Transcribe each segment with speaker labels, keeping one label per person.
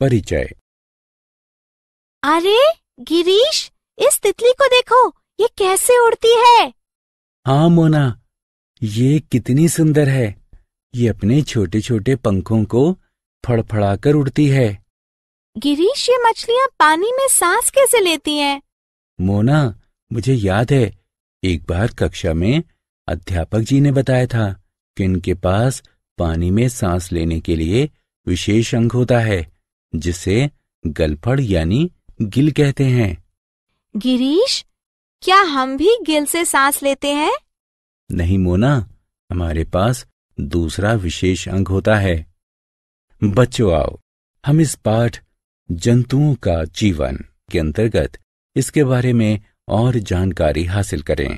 Speaker 1: परिचय।
Speaker 2: अरे गिरीश, इस तितली को देखो, ये कैसे उड़ती है।
Speaker 1: हाँ मोना, ये कितनी सुंदर है। ये अपने छोटे छोटे पंखों को फड़फड़ाकर उड़ती है।
Speaker 2: गिरीश, ये मछलियाँ पानी में सांस कैसे लेती हैं?
Speaker 1: मोना, मुझे याद है, एक बार कक्षा में अध्यापक जी ने बताया था कि इनके पास पानी में सांस लेने के लिए विशेष अंग होता है, जिसे गलफड़ यानी गिल कहते हैं।
Speaker 2: गिरीश, क्या हम भी गिल से सांस लेते हैं?
Speaker 1: नहीं मोना, हमारे पास दूसरा विशेष अंग होता है। बच्चों, आओ हम इस पाठ जंतुओं का जीवन के अंतर्गत इसके बारे में और जानकारी हासिल करें।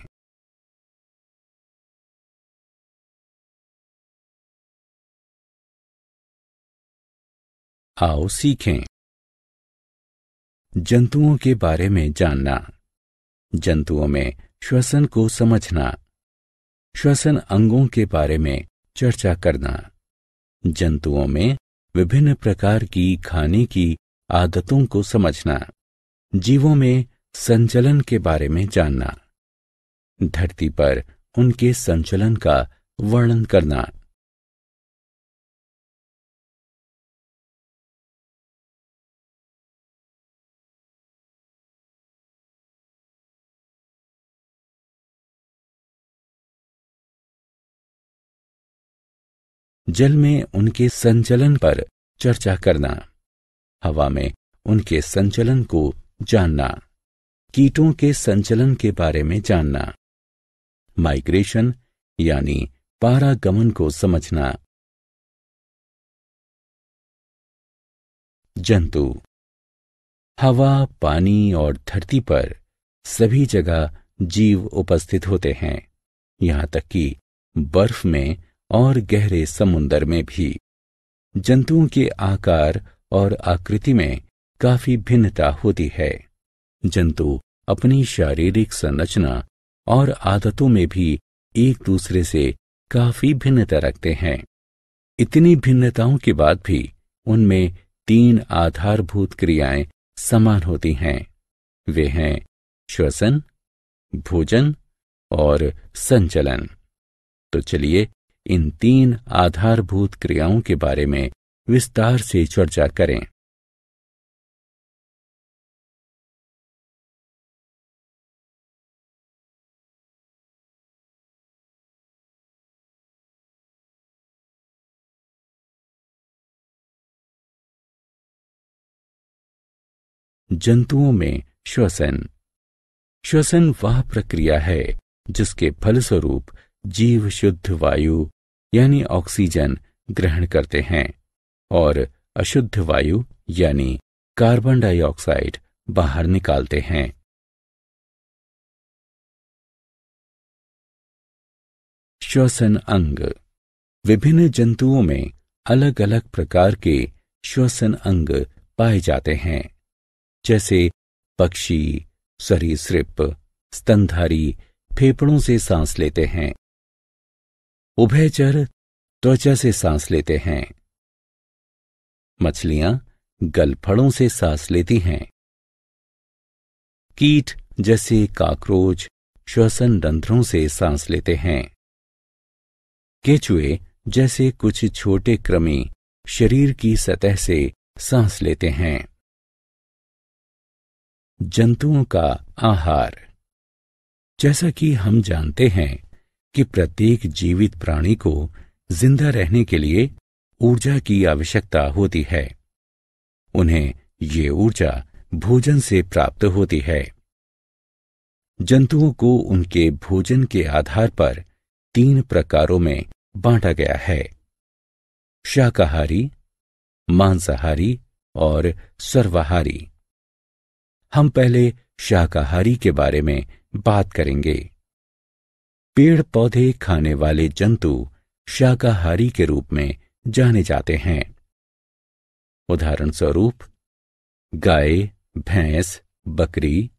Speaker 1: आओ सीखें। जंतुओं के बारे में जानना। जंतुओं में श्वसन को समझना। श्वसन अंगों के बारे में चर्चा करना। जंतुओं में विभिन्न प्रकार की खाने की आदतों को समझना। जीवों में संचलन के बारे में जानना। धरती पर उनके संचलन का वर्णन करना। जल में उनके संचलन पर चर्चा करना। हवा में उनके संचलन को जानना। कीटों के संचलन के बारे में जानना। माइग्रेशन यानी पारागमन को समझना। जंतु। हवा, पानी और धरती पर सभी जगह जीव उपस्थित होते हैं, यहाँ तक कि बर्फ में और गहरे समुद्र में भी। जंतुओं के आकार और आकृति में काफी भिन्नता होती है। जंतु अपनी शारीरिक संरचना और आदतों में भी एक दूसरे से काफी भिन्नता रखते हैं। इतनी भिन्नताओं के बाद भी उनमें 3 आधारभूत क्रियाएं समान होती हैं। वे हैं श्वसन, भोजन और संचलन। तो चलिए इन 3 आधारभूत क्रियाओं के बारे में विस्तार से चर्चा करें। जंतुओं में श्वसन। श्वसन वह प्रक्रिया है जिसके फलस्वरूप जीव शुद्ध वायु यानी ऑक्सीजन ग्रहण करते हैं और अशुद्ध वायु यानी कार्बन डाइऑक्साइड बाहर निकालते हैं। श्वसन अंग। विभिन्न जंतुओं में अलग अलग प्रकार के श्वसन अंग पाए जाते हैं, जैसे पक्षी, सरीसृप, स्तनधारी फेफड़ों से सांस लेते हैं। उभयचर त्वचा से सांस लेते हैं। मछलियां गलफड़ों से सांस लेती हैं। कीट जैसे काकरोच श्वसन रंध्रों से सांस लेते हैं। केचुए जैसे कुछ छोटे कृमि शरीर की सतह से सांस लेते हैं। जंतुओं का आहार। जैसा कि हम जानते हैं कि प्रत्येक जीवित प्राणी को जिंदा रहने के लिए ऊर्जा की आवश्यकता होती है। उन्हें ये ऊर्जा भोजन से प्राप्त होती है। जंतुओं को उनके भोजन के आधार पर 3 प्रकारों में बांटा गया है: शाकाहारी, मांसाहारी और सर्वाहारी। हम पहले शाकाहारी के बारे में बात करेंगे। पेड़ पौधे खाने वाले जंतु शाकाहारी के रूप में जाने जाते हैं। उदाहरण स्वरूप गाय, भैंस, बकरी,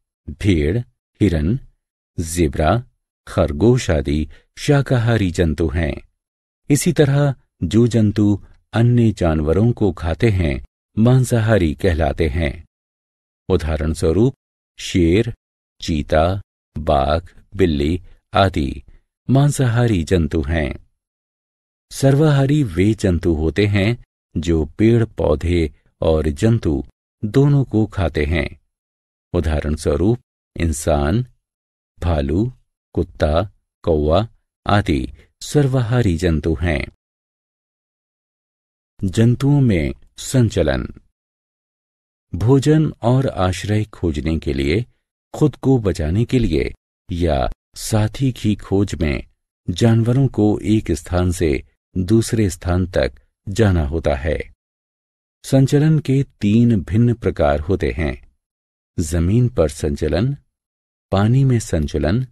Speaker 1: भेड़, हिरन, ज़ेब्रा, खरगोश आदि शाकाहारी जंतु हैं। इसी तरह जो जंतु अन्य जानवरों को खाते हैं मांसाहारी कहलाते हैं। उदाहरण स्वरूप शेर, चीता, बाघ, बिल्ली आदि मांसाहारी जंतु हैं। सर्वाहारी वे जंतु होते हैं जो पेड़ पौधे और जंतु दोनों को खाते हैं। उदाहरण स्वरूप इंसान, भालू, कुत्ता, कौवा आदि सर्वाहारी जंतु हैं। जंतुओं में संचलन। भोजन और आश्रय खोजने के लिए, खुद को बचाने के लिए या साथी की खोज में जानवरों को एक स्थान से दूसरे स्थान तक जाना होता है। संचलन के 3 भिन्न प्रकार होते हैं: जमीन पर संचलन, पानी में संचलन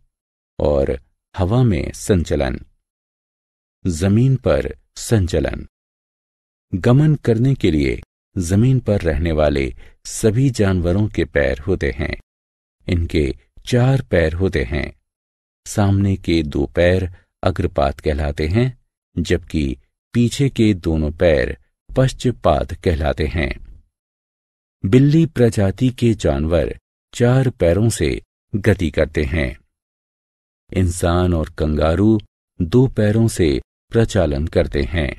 Speaker 1: और हवा में संचलन। जमीन पर संचलन। गमन करने के लिए जमीन पर रहने वाले सभी जानवरों के पैर होते हैं। इनके 4 पैर होते हैं। सामने के 2 पैर अग्रपाद कहलाते हैं, जबकि पीछे के दोनों पैर पश्चपाद कहलाते हैं। बिल्ली प्रजाति के जानवर 4 पैरों से गति करते हैं। इंसान और कंगारू 2 पैरों से प्रचालन करते हैं।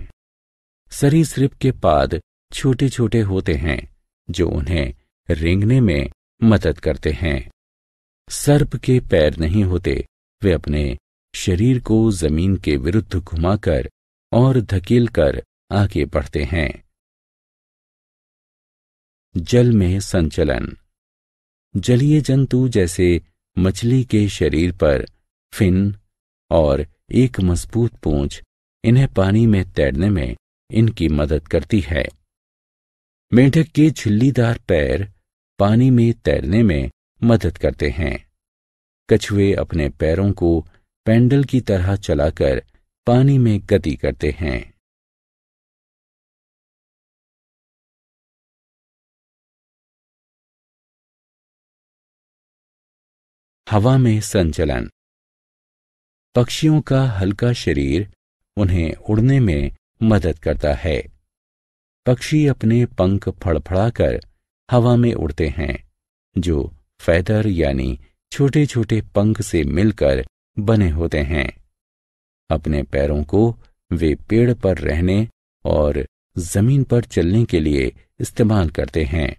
Speaker 1: सरीसृप के पाद छोटे छोटे होते हैं जो उन्हें रेंगने में मदद करते हैं। सर्प के पैर नहीं होते, वे अपने शरीर को जमीन के विरुद्ध घुमाकर और धकेलकर आगे बढ़ते हैं। जल में संचलन। जलीय जंतु जैसे मछली के शरीर पर फिन और एक मजबूत पूंछ इन्हें पानी में तैरने में इनकी मदद करती है। मेंढक के झिल्लीदार पैर पानी में तैरने में मदद करते हैं। कछुए अपने पैरों को पेंडल की तरह चलाकर पानी में गति करते हैं। हवा में संचलन। पक्षियों का हल्का शरीर उन्हें उड़ने में मदद करता है। पक्षी अपने पंख फड़फड़ाकर हवा में उड़ते हैं, जो फैदर यानी छोटे छोटे पंख से मिलकर बने होते हैं। अपने पैरों को वे पेड़ पर रहने और जमीन पर चलने के लिए इस्तेमाल करते हैं।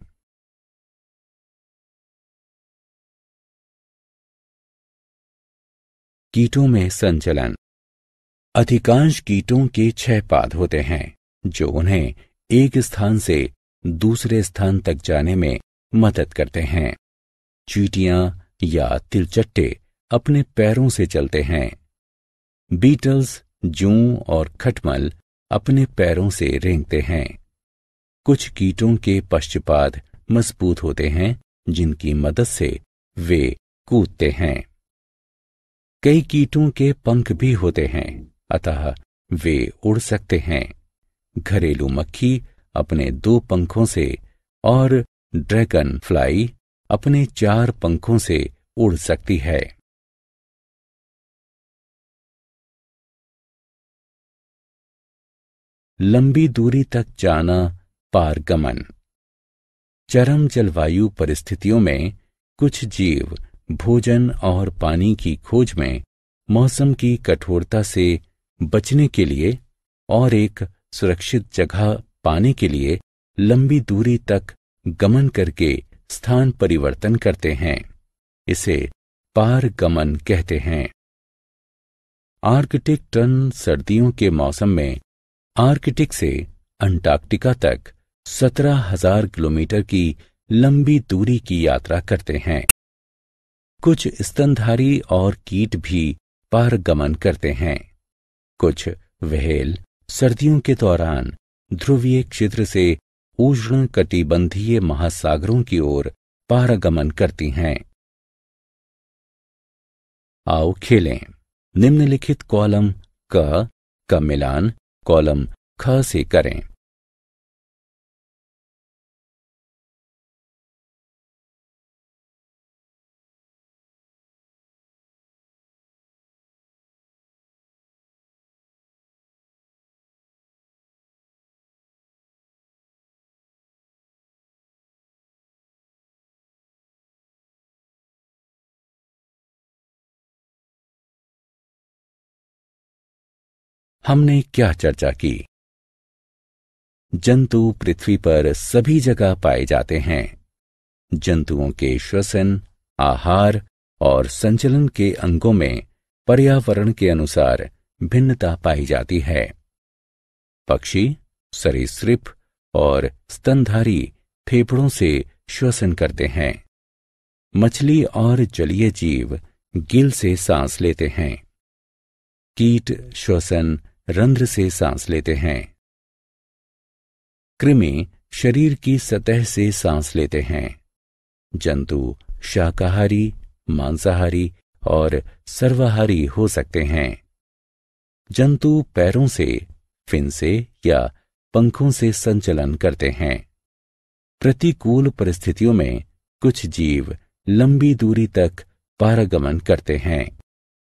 Speaker 1: कीटों में संचलन। अधिकांश कीटों के 6 पाद होते हैं जो उन्हें एक स्थान से दूसरे स्थान तक जाने में मदद करते हैं। चींटियां या तिलचट्टे अपने पैरों से चलते हैं। बीटल्स, जूं और खटमल अपने पैरों से रेंगते हैं। कुछ कीटों के पश्चपाद मजबूत होते हैं, जिनकी मदद से वे कूदते हैं। कई कीटों के पंख भी होते हैं, अतः वे उड़ सकते हैं। घरेलू मक्खी अपने 2 पंखों से और ड्रैगन फ्लाई अपने 4 पंखों से उड़ सकती है। लंबी दूरी तक जाना, पारगमन। चरम जलवायु परिस्थितियों में कुछ जीव भोजन और पानी की खोज में मौसम की कठोरता से बचने के लिए और एक सुरक्षित जगह पाने के लिए लंबी दूरी तक गमन करके स्थान परिवर्तन करते हैं। इसे पारगमन कहते हैं। आर्कटिक टर्न सर्दियों के मौसम में आर्कटिक से अंटार्कटिका तक 17,000 किलोमीटर की लंबी दूरी की यात्रा करते हैं। कुछ स्तनधारी और कीट भी पारगमन करते हैं। कुछ व्हेल सर्दियों के दौरान ध्रुवीय क्षेत्र से उष्ण कटिबंधीय महासागरों की ओर पारगमन करती हैं। आओ खेलें। निम्नलिखित कॉलम क का मिलान कॉलम ख से करें। हमने क्या चर्चा की? जंतु पृथ्वी पर सभी जगह पाए जाते हैं। जंतुओं के श्वसन, आहार और संचलन के अंगों में पर्यावरण के अनुसार भिन्नता पाई जाती है। पक्षी, सरीसृप और स्तनधारी फेफड़ों से श्वसन करते हैं। मछली और जलीय जीव गिल से सांस लेते हैं। कीट श्वसन रंध्र से सांस लेते हैं। कृमि शरीर की सतह से सांस लेते हैं। जंतु शाकाहारी, मांसाहारी और सर्वाहारी हो सकते हैं। जंतु पैरों से, फिन से या पंखों से संचलन करते हैं। प्रतिकूल परिस्थितियों में कुछ जीव लंबी दूरी तक पारगमन करते हैं।